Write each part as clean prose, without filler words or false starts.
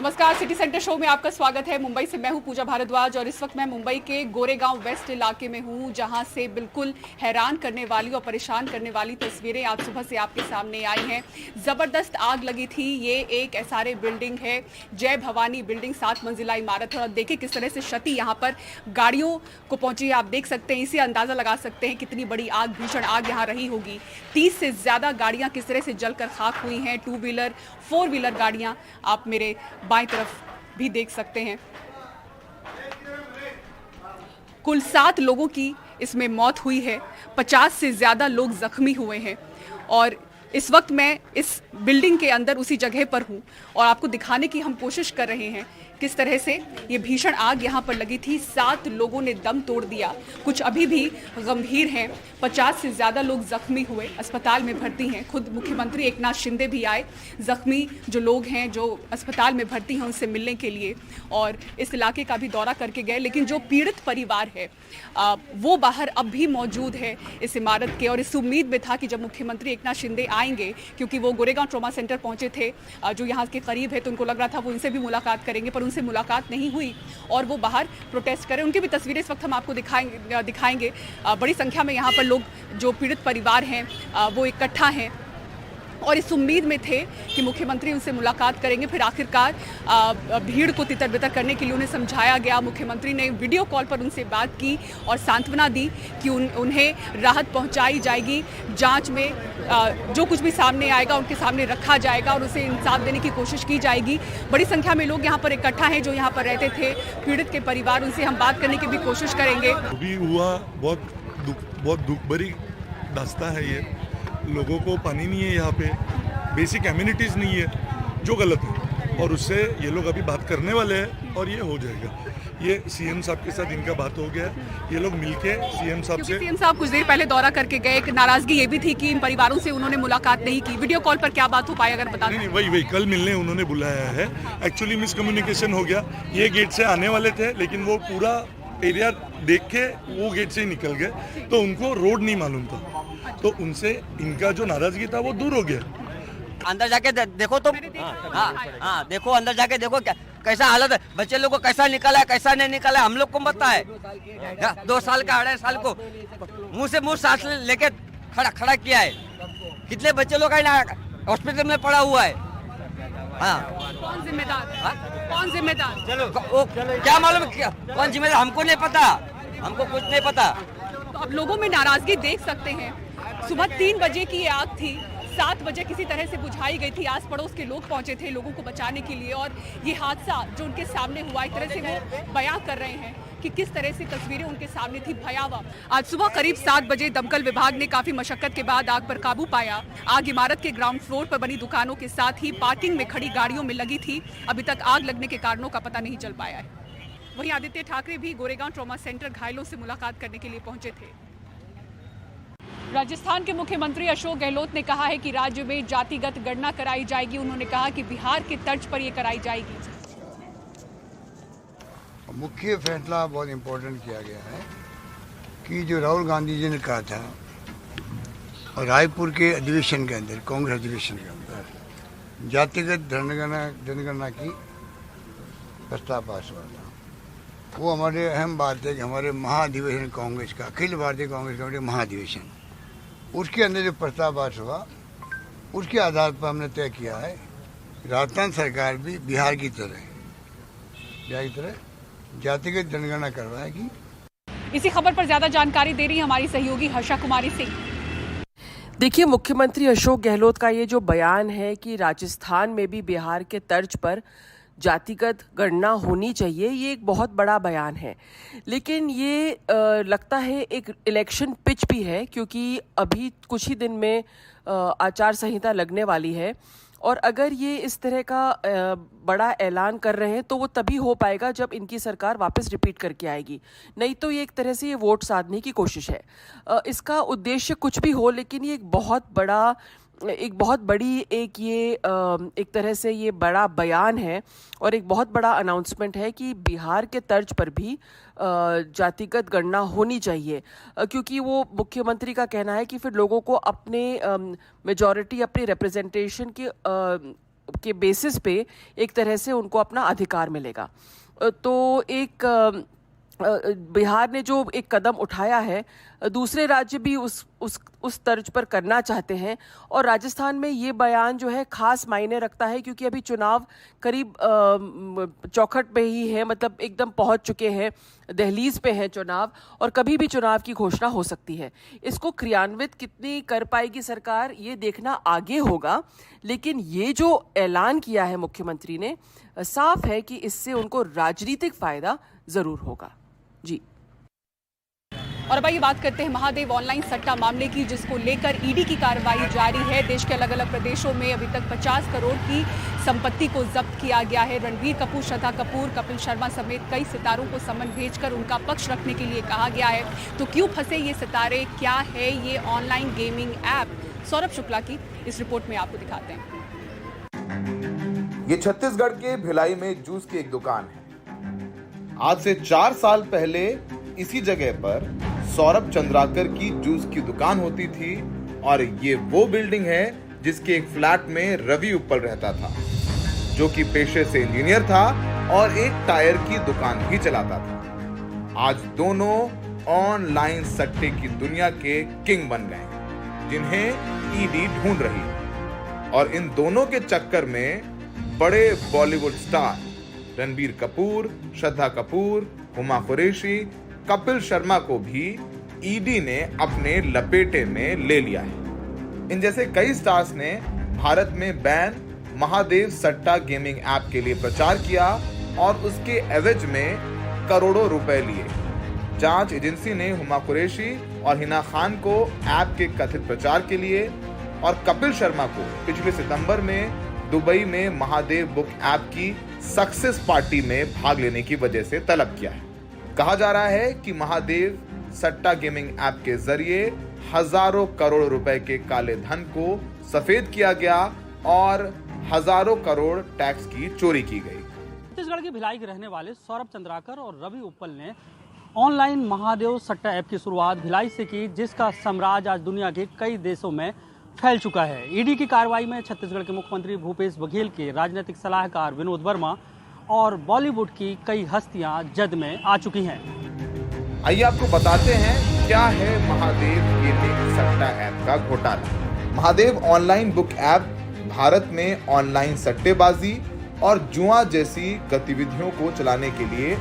नमस्कार, city centre show में आपका स्वागत है। मुंबई से मैं हूं पूजा भारद्वाज और इस वक्त मैं मुंबई के गोरेगांव वेस्ट इलाके में हूं, जहां से बिल्कुल हैरान करने वाली और परेशान करने वाली तस्वीरें आज सुबह से आपके सामने आई हैं। ज़बरदस्त आग लगी थी। ये एक एसआरए बिल्डिंग है, जय भवानी बिल्डिंग, 7 मंजिला इमारत है और देखिए किस तरह से क्षति यहाँ पर गाड़ियों को पहुंची है। आप देख सकते हैं, इसे अंदाज़ा लगा सकते हैं कितनी बड़ी आग, भीषण आग यहाँ रही होगी। 30 से ज़्यादा गाड़ियाँ किस तरह से जलकर खाक हुई हैं। 2 व्हीलर 4 व्हीलर गाड़ियाँ आप मेरे बाईं तरफ भी देख सकते हैं। कुल 7 लोगों की इसमें मौत हुई है, 50 से ज़्यादा लोग जख्मी हुए हैं और इस वक्त मैं इस बिल्डिंग के अंदर उसी जगह पर हूं और आपको दिखाने की हम कोशिश कर रहे हैं किस तरह से ये भीषण आग यहाँ पर लगी थी। 7 लोगों ने दम तोड़ दिया, कुछ अभी भी गंभीर हैं, 50 से ज़्यादा लोग जख्मी हुए, अस्पताल में भर्ती हैं। खुद मुख्यमंत्री एकनाथ शिंदे भी आए जख्मी जो लोग हैं, जो अस्पताल में भर्ती हैं, उनसे मिलने के लिए और इस इलाके का भी दौरा करके गए। लेकिन जो पीड़ित परिवार है वो बाहर अब भी मौजूद है इस इमारत के और इस उम्मीद में था कि जब मुख्यमंत्री एकनाथ शिंदे आएंगे, क्योंकि वो गोरेगांव ट्रॉमा सेंटर पहुंचे थे जो यहाँ के करीब है, तो उनको लग रहा था वो उनसे भी मुलाकात करेंगे, पर उनसे मुलाकात नहीं हुई और वो बाहर प्रोटेस्ट करें। उनकी भी तस्वीरें इस वक्त हम आपको दिखाएंगे। बड़ी संख्या में यहाँ पर लोग जो पीड़ित परिवार हैं वो इकट्ठा हैं और इस उम्मीद में थे कि मुख्यमंत्री उनसे मुलाकात करेंगे। फिर आखिरकार भीड़ को तितर बितर करने के लिए उन्हें समझाया गया। मुख्यमंत्री ने वीडियो कॉल पर उनसे बात की और सांत्वना दी कि उन्हें राहत पहुंचाई जाएगी, जांच में जो कुछ भी सामने आएगा उनके सामने रखा जाएगा और उसे इंसाफ देने की कोशिश की जाएगी। बड़ी संख्या में लोग यहाँ पर इकट्ठा हैं जो यहाँ पर रहते थे, पीड़ित के परिवार, उनसे हम बात करने की भी कोशिश करेंगे। अभी हुआ बहुत दुख भरी दास्तां है ये। लोगों को पानी नहीं है, यहाँ पे बेसिक एमिनिटीज़ नहीं है, जो गलत है और उससे ये लोग अभी बात करने वाले हैं और ये हो जाएगा। ये सीएम साहब के साथ इनका बात हो गया है, ये लोग मिलके सीएम साहब से, सीएम साहब कुछ देर पहले दौरा करके गए। एक नाराजगी ये भी थी कि इन परिवारों से उन्होंने मुलाकात नहीं की। वीडियो कॉल पर क्या बात हो पाई, अगर बता दें। नहीं, वही कल मिलने उन्होंने बुलाया है। एक्चुअली मिसकम्युनिकेशन हो गया, ये गेट से आने वाले थे लेकिन वो पूरा एरिया देख के वो गेट से ही निकल गए, तो उनको रोड नहीं मालूम था, तो उनसे इनका जो नाराजगी था वो दूर हो गया। अंदर जाके देखो तुम। हाँ, देखो अंदर जाके देखो कैसा हालत है, बच्चे लोग को कैसा निकला है कैसा नहीं निकला है, हम लोग को पता है। 2 साल का 2.5 साल को मुंह से मुंह सांस लेके खड़ा किया है। कितने बच्चे लोग हॉस्पिटल में पड़ा हुआ है। हाँ, कौन जिम्मेदार? कौन जिम्मेदार? चलो क्या मालूम कौन जिम्मेदार, हमको नहीं पता, हमको कुछ नहीं पता। तो अब लोगों में नाराजगी देख सकते हैं। सुबह 3 बजे की ये आग थी, 7 बजे किसी तरह से बुझाई गई थी। आस पड़ोस के लोग पहुंचे थे लोगों को बचाने के लिए और ये हादसा जो उनके सामने हुआ, एक तरह से वो बयां कर रहे हैं कि किस तरह से तस्वीरें उनके सामने थी, भयावह। आज सुबह करीब 7 बजे दमकल विभाग ने काफी मशक्कत के बाद आग पर काबू पाया। आग इमारत के ग्राउंड फ्लोर पर बनी दुकानों के साथ ही पार्किंग में खड़ी गाड़ियों में लगी थी। अभी तक आग लगने के कारणों का पता नहीं चल पाया है। वहीं आदित्य ठाकरे भी गोरेगांव ट्रॉमा सेंटर घायलों से मुलाकात करने के लिए पहुंचे थे। राजस्थान के मुख्यमंत्री अशोक गहलोत ने कहा है कि राज्य में जातिगत गणना कराई जाएगी। उन्होंने कहा कि बिहार के तर्ज पर यह कराई जाएगी। मुख्य फैसला बहुत इम्पोर्टेंट किया गया है कि जो राहुल गांधी जी ने कहा था और रायपुर के अधिवेशन के अंदर, कांग्रेस अधिवेशन के अंदर जातिगत जनगणना की प्रस्ताव पास हुआ था, वो हमारे अहम बात है कि हमारे महाधिवेशन कांग्रेस का, अखिल भारतीय कांग्रेस कमेटी महाधिवेशन, उसके अंदर जो प्रस्ताव पास हुआ उसके आधार पर हमने तय किया है राजस्थान सरकार भी बिहार की तरह जातिगत जनगणना करवाएगी। इसी खबर पर ज्यादा जानकारी दे रही है हमारी सहयोगी हर्षा कुमारी सिंह। देखिए, मुख्यमंत्री अशोक गहलोत का ये जो बयान है कि राजस्थान में भी बिहार के तर्ज पर जातिगत गणना होनी चाहिए, ये एक बहुत बड़ा बयान है। लेकिन ये लगता है एक इलेक्शन पिच भी है, क्योंकि अभी कुछ ही दिन में आचार संहिता लगने वाली है और अगर ये इस तरह का बड़ा ऐलान कर रहे हैं तो वो तभी हो पाएगा जब इनकी सरकार वापस रिपीट करके आएगी, नहीं तो ये एक तरह से ये वोट साधने की कोशिश है। इसका उद्देश्य कुछ भी हो, लेकिन ये एक बहुत बड़ी एक तरह से ये बड़ा बयान है और एक बहुत बड़ा अनाउंसमेंट है कि बिहार के तर्ज पर भी जातिगत गणना होनी चाहिए, क्योंकि वो मुख्यमंत्री का कहना है कि फिर लोगों को अपने मेजॉरिटी, अपनी रिप्रेजेंटेशन के के बेसिस पे एक तरह से उनको अपना अधिकार मिलेगा। तो एक बिहार ने जो एक कदम उठाया है, दूसरे राज्य भी उस तर्ज पर करना चाहते हैं। और राजस्थान में ये बयान जो है खास मायने रखता है, क्योंकि अभी चुनाव करीब चौखट पे ही है, मतलब एकदम पहुंच चुके हैं, दहलीज पे है चुनाव, और कभी भी चुनाव की घोषणा हो सकती है। इसको क्रियान्वित कितनी कर पाएगी सरकार, ये देखना आगे होगा। लेकिन ये जो ऐलान किया है मुख्यमंत्री ने, साफ है कि इससे उनको राजनीतिक फायदा जरूर होगा। जी। और अब आइए बात करते हैं महादेव ऑनलाइन सट्टा मामले की, जिसको लेकर ईडी की कार्रवाई जारी है। देश के अलग अलग प्रदेशों में अभी तक 50 करोड़ की संपत्ति को जब्त किया गया है। रणबीर कपूर, श्रद्धा कपूर, कपिल शर्मा समेत कई सितारों को समन भेजकर उनका पक्ष रखने के लिए कहा गया है। तो क्यों फंसे ये सितारे, क्या है ये online gaming app? Saurabh Shukla की इस रिपोर्ट में आपको दिखाते हैं। ये छत्तीसगढ़ के भिलाई में जूस की एक दुकान है। आज से 4 साल पहले इसी जगह पर सौरभ चंद्राकर की जूस की दुकान होती थी, और ये वो बिल्डिंग है जिसके एक फ्लैट में रवि उप्पल रहता था, जो कि पेशे से इंजीनियर था और एक टायर की दुकान भी चलाता था। आज दोनों ऑनलाइन सट्टे की दुनिया के किंग बन गए, जिन्हें ईडी ढूंढ रही है। और इन दोनों के चक्कर में बड़े बॉलीवुड स्टार रणबीर कपूर, श्रद्धा कपूर, हुमा कुरैशी, कपिल शर्मा को भी ईडी ने अपने लपेटे में ले लिया है। इन जैसे कई स्टार्स ने भारत में बैन महादेव सट्टा गेमिंग ऐप के लिए प्रचार किया और उसके एवज में करोड़ों रुपए लिए। जांच एजेंसी ने हुमा कुरैशी और हिना खान को ऐप के कथित प्रचार के लिए और कपिल शर्मा को पिछले सितंबर में दुबई में महादेव बुक ऐप की सक्सेस पार्टी में भाग लेने की वजह से तलब किया है। कहा जा रहा है कि महादेव सट्टा गेमिंग ऐप के जरिए हजारों करोड़ रुपए के काले धन को सफेद किया गया और हजारों करोड़ टैक्स की चोरी की गई। छत्तीसगढ़ के भिलाई के रहने वाले सौरभ चंद्राकर और रवि उप्पल ने ऑनलाइन महादेव सट्टा ऐप की शुरुआत भिलाई से की, जिसका साम्राज्य आज दुनिया के कई देशों में फैल चुका है। ईडी की कार्रवाई में छत्तीसगढ़ के मुख्यमंत्री भूपेश बघेल के राजनीतिक सलाहकार विनोद वर्मा और बॉलीवुड की कई हस्तियां जद में आ चुकी हैं। आइए आपको बताते हैं क्या है महादेव गेमिंग सट्टा ऐप का घोटाला। Mahadev online book app Bharat में ऑनलाइन सट्टेबाजी और जुआ जैसी गतिविधियों को चलाने के लिए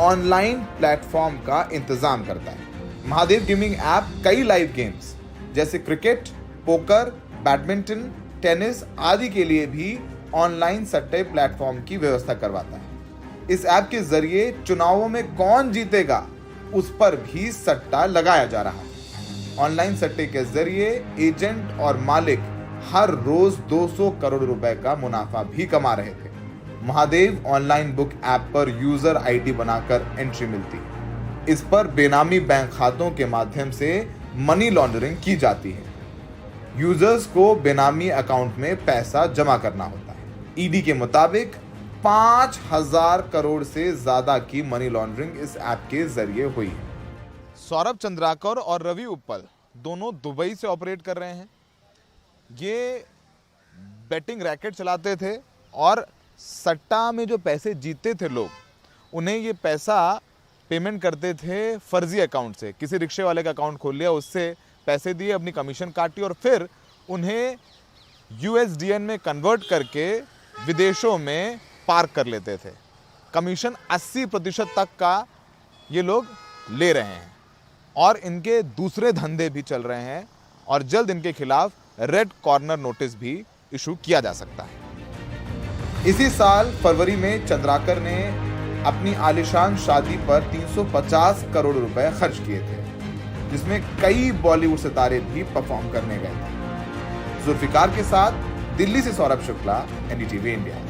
ऑनलाइन प्लेटफॉर्म का इंतजाम करता है। महादेव गेमिंग ऐप कई लाइव गेम्स जैसे क्रिकेट, पोकर, बैडमिंटन, टेनिस आदि के लिए भी ऑनलाइन सट्टे प्लेटफॉर्म की व्यवस्था करवाता है। इस ऐप के जरिए चुनावों में कौन जीतेगा उस पर भी सट्टा लगाया जा रहा है। ऑनलाइन सट्टे के जरिए एजेंट और मालिक हर रोज 200 करोड़ रुपए का मुनाफा भी कमा रहे थे। महादेव ऑनलाइन बुक ऐप पर यूजर आईडी बनाकर एंट्री मिलती है। इस पर बेनामी बैंक खातों के माध्यम से मनी लॉन्ड्रिंग की जाती है। यूजर्स को बेनामी अकाउंट में पैसा जमा करना होता है। ईडी के मुताबिक 5000 करोड़ से ज्यादा की मनी लॉन्ड्रिंग इस ऐप के जरिए हुई है। सौरभ चंद्राकर और रवि उप्पल दोनों दुबई से ऑपरेट कर रहे हैं। ये बेटिंग रैकेट चलाते थे और सट्टा में जो पैसे जीतते थे लोग, उन्हें ये पैसा पेमेंट करते थे फर्जी अकाउंट से। किसी रिक्शे वाले का अकाउंट खोल लिया, उससे पैसे दिए, अपनी कमीशन काटी और फिर उन्हें USDN में कन्वर्ट करके विदेशों में पार्क कर लेते थे। कमीशन 80% तक का ये लोग ले रहे हैं और इनके दूसरे धंधे भी चल रहे हैं और जल्द इनके खिलाफ रेड कॉर्नर नोटिस भी इशू किया जा सकता है। इसी साल फरवरी में चंद्राकर ने अपनी आलिशान शादी पर 350 करोड़ रुपए खर्च किए थे, जिसमें कई बॉलीवुड सितारे भी परफॉर्म करने गए थे। जुल्फिकार के साथ दिल्ली से सौरभ शुक्ला, NDTV इंडिया।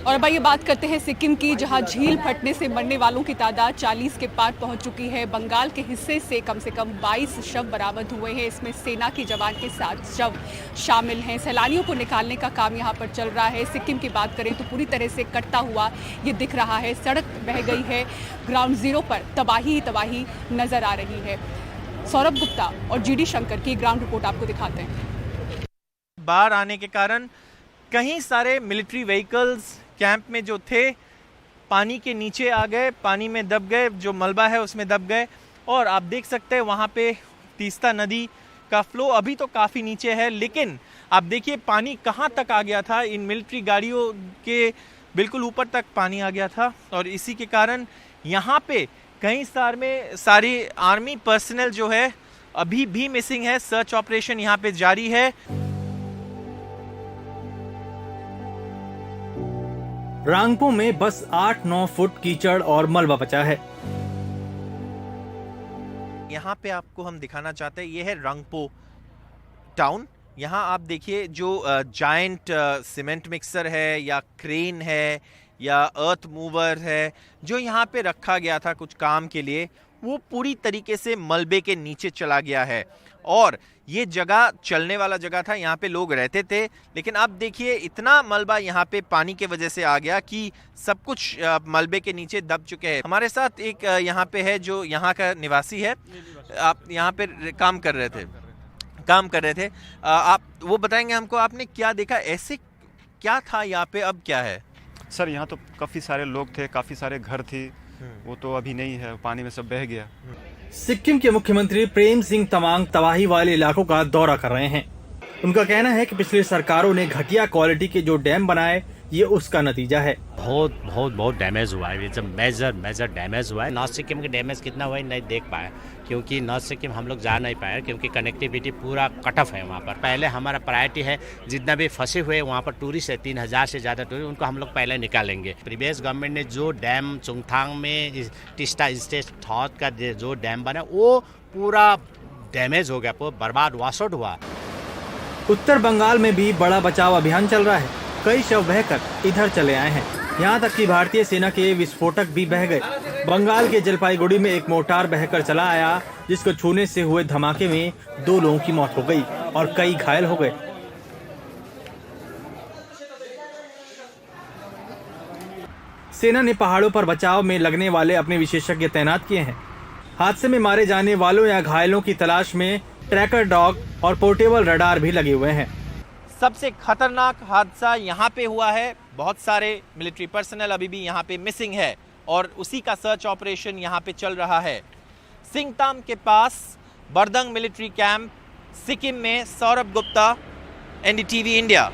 और अब आइए बात करते हैं सिक्किम की, जहां झील फटने से मरने वालों की तादाद 40 के पार पहुंच चुकी है। बंगाल के हिस्से से कम 22 शव बरामद हुए हैं। इसमें सेना के जवान के 7 शव शामिल हैं। सैलानियों को निकालने का काम यहां पर चल रहा है। सिक्किम की बात करें तो पूरी तरह से कटता हुआ ये दिख रहा है। सड़क बह गई है। ग्राउंड जीरो पर तबाही तबाही नजर आ रही है। सौरभ गुप्ता और GD शंकर की ग्राउंड रिपोर्ट आपको दिखाते हैं। बाढ़ आने के कारण कई सारे मिलिट्री व्हीकल्स कैंप में जो थे पानी के नीचे आ गए, पानी में दब गए, जो मलबा है उसमें दब गए। और आप देख सकते हैं वहाँ पे तीस्ता नदी का फ्लो अभी तो काफ़ी नीचे है, लेकिन आप देखिए पानी कहाँ तक आ गया था। इन मिलिट्री गाड़ियों के बिल्कुल ऊपर तक पानी आ गया था और इसी के कारण यहाँ पे कई सारी आर्मी पर्सनल जो है अभी भी मिसिंग है। सर्च ऑपरेशन यहाँ पे जारी है। रांगपो में बस 8-9 फुट कीचड़ और मलबा बचा है। यहाँ पे आपको हम दिखाना चाहते हैं, ये है रांगपो टाउन। यहाँ आप देखिए जो जायंट सीमेंट मिक्सर है या क्रेन है या अर्थ मूवर है जो यहाँ पे रखा गया था कुछ काम के लिए, वो पूरी तरीके से मलबे के नीचे चला गया है। और ये जगह चलने वाला जगह था, यहाँ पे लोग रहते थे, लेकिन अब देखिए इतना मलबा यहाँ पे पानी के वजह से आ गया कि सब कुछ मलबे के नीचे दब चुके हैं। हमारे साथ एक यहाँ पे है जो यहाँ का निवासी है। आप यहाँ पे काम कर रहे थे, आप वो बताएंगे हमको आपने क्या देखा, ऐसे क्या था यहाँ पे, अब क्या है? सर यहाँ तो काफ़ी सारे लोग थे, काफ़ी सारे घर थे, वो तो अभी नहीं है, पानी में सब बह गया। सिक्किम के मुख्यमंत्री प्रेम सिंह तमांग तबाही वाले इलाकों का दौरा कर रहे हैं। उनका कहना है कि पिछली सरकारों ने घटिया क्वालिटी के जो डैम बनाए, ये उसका नतीजा है। बहुत डैमेज हुआ है, ये मेजर डैमेज हुआ है। नॉर्थ सिक्किम के डैमेज कितना हुआ है नहीं देख पाए, क्योंकि नॉर्थ सिक्किम हम लोग जा नहीं पाए, क्योंकि कनेक्टिविटी पूरा कट ऑफ है वहाँ पर। पहले हमारा प्रायोरिटी है जितना भी फंसे हुए वहाँ पर टूरिस्ट है, 3000 से ज़्यादा टूरिस्ट, उनको हम लोग पहले निकालेंगे। प्रीवियस गवर्नमेंट ने जो डैम चुंगथांग में टिस्टा स्टेट थॉट का जो डैम बना वो पूरा डैमेज हो गया, पूरा बर्बाद, वॉश आउट हुआ। उत्तर बंगाल में भी बड़ा बचाव अभियान चल रहा है। कई शव बहकर इधर चले आए हैं। यहाँ तक कि भारतीय सेना के विस्फोटक भी बह गए। बंगाल के जलपाईगुड़ी में एक मोर्टार बहकर चला आया, जिसको छूने से हुए धमाके में 2 लोगों की मौत हो गई और कई घायल हो गए। सेना ने पहाड़ों पर बचाव में लगने वाले अपने विशेषज्ञ तैनात किए हैं। हादसे में मारे जाने वालों या घायलों की तलाश में ट्रैकर डॉग और पोर्टेबल रडार भी लगे हुए हैं। सबसे खतरनाक हादसा यहाँ पे हुआ है। बहुत सारे मिलिट्री पर्सनल अभी भी यहाँ पे मिसिंग है और उसी का सर्च ऑपरेशन यहाँ पे चल रहा है। सिंगताम के पास बर्दंग मिलिट्री कैंप, सिक्किम में। Saurabh Gupta, NDTV India.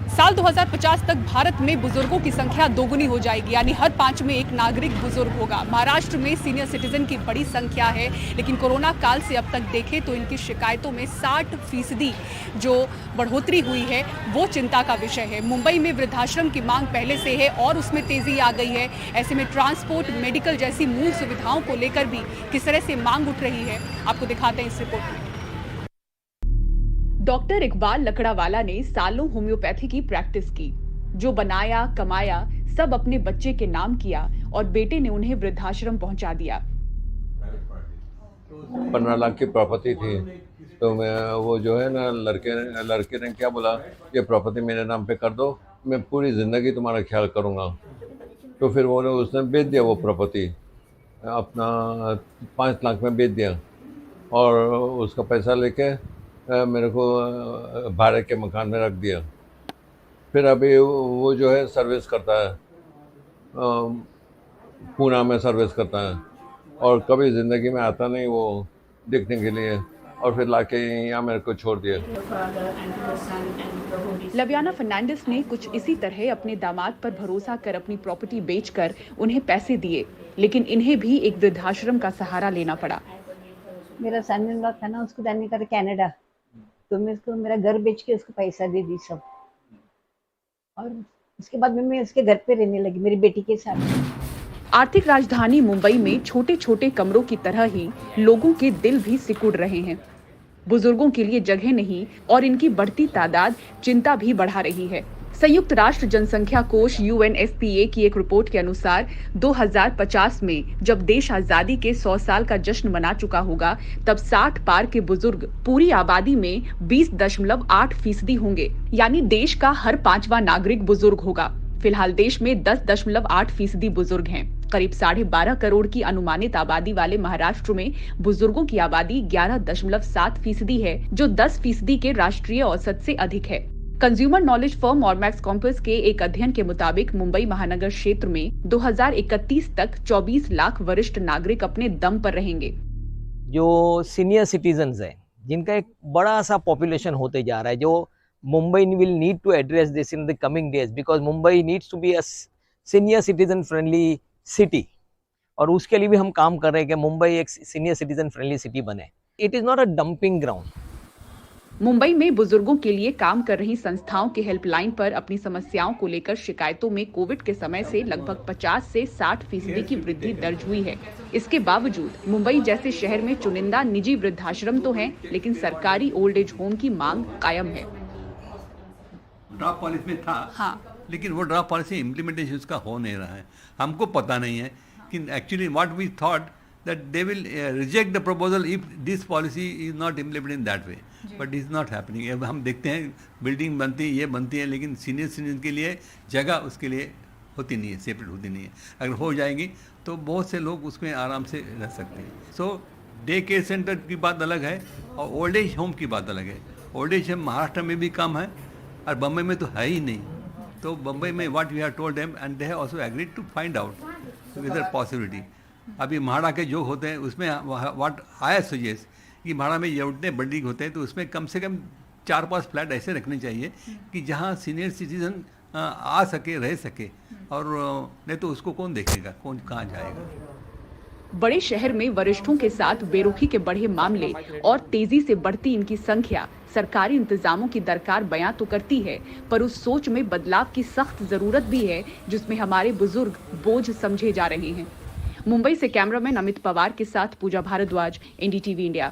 साल 2050 तक भारत में बुजुर्गों की संख्या दोगुनी हो जाएगी, यानी हर 5 में एक नागरिक बुजुर्ग होगा। महाराष्ट्र में सीनियर सिटीजन की बड़ी संख्या है, लेकिन कोरोना काल से अब तक देखें तो इनकी शिकायतों में 60% जो बढ़ोतरी हुई है वो चिंता का विषय है। मुंबई में वृद्धाश्रम की मांग पहले से है और उसमें तेजी आ गई है। ऐसे में ट्रांसपोर्ट, मेडिकल जैसी मूल सुविधाओं को लेकर भी किस तरह से मांग उठ रही है, आपको दिखाते हैं इस रिपोर्ट में। डॉक्टर इकबाल लकड़ावाला ने सालों होम्योपैथी की प्रैक्टिस की। जो बनाया कमाया सब अपने बच्चे के नाम किया और बेटे ने उन्हें वृद्धाश्रम पहुंचा दिया। 15 लाख की प्रॉपर्टी थी, तो मैं वो जो है ना लड़के ने क्या बोला, ये प्रॉपर्टी मेरे नाम पे कर दो, मैं पूरी ज़िंदगी तुम्हारा ख्याल करूँगा। तो फिर उसने बेच दिया वो प्रॉपर्टी, अपना 5 लाख में बेच दिया और उसका पैसा लेके मेरे को भाड़े के मकान में रख दिया। फिर अभी वो जो है सर्विस करता है, पूना में सर्विस करता है और कभी ज़िंदगी में आता नहीं वो देखने के लिए, और फिर लाके यहाँ मेरे को छोड़ दिया। लवियाना फर्नांडिस ने कुछ इसी तरह अपने दामाद पर भरोसा कर अपनी प्रॉपर्टी बेचकर उन्हें पैसे दिए, लेकिन इन्हें भी एक वृद्धाश्रम का सहारा लेना पड़ा। मेरा सन इन लॉ था ना, उसको जाने का कनाडा, तो मैं उसको मेरा घर बेच के उसको पैसा दे दी सब, और उसके बाद में मैं उसके घर पे रहने लगी मेरी बेटी के साथ। आर्थिक राजधानी मुंबई में छोटे छोटे कमरों की तरह ही लोगों के दिल भी सिकुड़ रहे हैं। बुजुर्गों के लिए जगह नहीं और इनकी बढ़ती तादाद चिंता भी बढ़ा रही है। संयुक्त राष्ट्र जनसंख्या कोष UNFPA की एक रिपोर्ट के अनुसार 2050 में जब देश आजादी के 100 साल का जश्न मना चुका होगा, तब 60 पार के बुजुर्ग पूरी आबादी में 20.8% होंगे, यानी देश का हर 5वां नागरिक बुजुर्ग होगा। फिलहाल देश में 10.8% बुजुर्ग हैं। करीब 12.5 करोड़ की अनुमानित आबादी वाले महाराष्ट्र में बुजुर्गों की आबादी 11.7% है, जो 10% के राष्ट्रीय औसत से अधिक है। कंज्यूमर नॉलेज फर्म ऑर्मैक्स कॉम्पस के एक अध्ययन के मुताबिक मुंबई महानगर क्षेत्र में 2031 तक 24 लाख वरिष्ठ नागरिक अपने दम पर रहेंगे। जो सीनियर सिटीजन्स हैं, जिनका एक बड़ा सा पॉपुलेशन होते जा रहा है, जो Mumbai will need to address this in the coming days, because Mumbai needs to be a senior citizen friendly city, और उसके लिए भी हम काम कर रहे हैं कि मुंबई एक सीनियर सिटीजन फ्रेंडली सिटी बने। It is not a dumping ground. Mumbai में बुजुर्गों के लिए काम कर रही संस्थाओं के हेल्पलाइन पर अपनी समस्याओं को लेकर शिकायतों में कोविड के समय से लगभग 50 से 60% की वृद्धि दर्ज हुई है। इसके बावजूद मुंबई जैसे शहर में चुनिंदा निजी वृद्धाश्रम तो हैं, लेकिन सरकारी ओल्ड एज होम की मांग कायम है। ड्राफ्ट पॉलिसी में था, हाँ, लेकिन वो ड्राफ्ट पॉलिसी इम्प्लीमेंटेशन उसका हो नहीं रहा है। हमको पता नहीं है कि actually what we thought that they will reject the proposal if this policy is not implemented in that way, but it is not happening। अब हम देखते हैं बिल्डिंग बनती है, ये बनती है, लेकिन सीनियर सिटीजन के लिए जगह उसके लिए होती नहीं है, सेपरेट होती नहीं है। अगर हो जाएगी तो बहुत से लोग उसमें आराम से रह सकते हैं। सो डे केयर सेंटर की बात अलग है और ओल्ड एज होम की बात अलग है। ओल्ड एज होम महाराष्ट्र में भी कम है और बम्बई में तो है ही नहीं। तो बम्बई में what we have told them and they have also agreed to find out with possibility. अभी म्हाड़ा के जो होते हैं उसमें व्हाट आई सजेस्ट कि म्हाड़ा में ये बिल्डिंग होते हैं तो उसमें कम से कम 4-5 फ्लैट ऐसे रखने चाहिए कि जहाँ सीनियर सिटीजन आ सके, रह सके, और नहीं तो उसको कौन देखेगा, कौन कहाँ जाएगा। बड़े शहर में वरिष्ठों के साथ बेरुखी के बढ़े मामले और तेजी से बढ़ती इनकी संख्या सरकारी इंतजामों की दरकार बयां तो करती है, पर उस सोच में बदलाव की सख्त जरूरत भी है जिसमें हमारे बुजुर्ग बोझ समझे जा रहे हैं। मुंबई से कैमरामैन अमित पवार के साथ पूजा भारद्वाज, एनडीटीवी इंडिया।